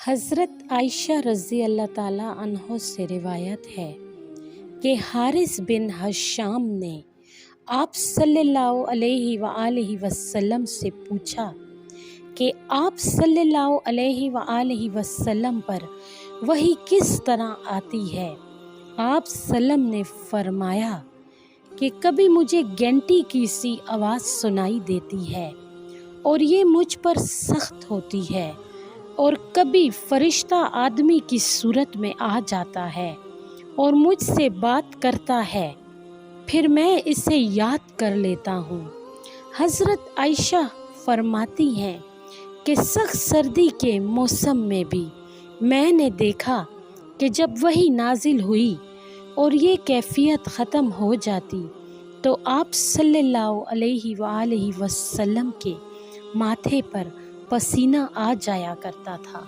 حضرت عائشہ رضی اللہ تعالیٰ عنہ سے روایت ہے کہ حارث بن حشام نے آپ صلی اللہ علیہ وآلہ وسلم سے پوچھا کہ آپ صلی اللہ علیہ وآلہ وسلم پر وحی کس طرح آتی ہے؟ آپ سلم نے فرمایا کہ کبھی مجھے گھنٹی کی سی آواز سنائی دیتی ہے اور یہ مجھ پر سخت ہوتی ہے، اور کبھی فرشتہ آدمی کی صورت میں آ جاتا ہے اور مجھ سے بات کرتا ہے، پھر میں اسے یاد کر لیتا ہوں۔ حضرت عائشہ فرماتی ہیں کہ سخت سردی کے موسم میں بھی میں نے دیکھا کہ جب وحی نازل ہوئی اور یہ کیفیت ختم ہو جاتی تو آپ صلی اللہ علیہ وآلہ وسلم کے ماتھے پر پسینہ آ جایا کرتا تھا۔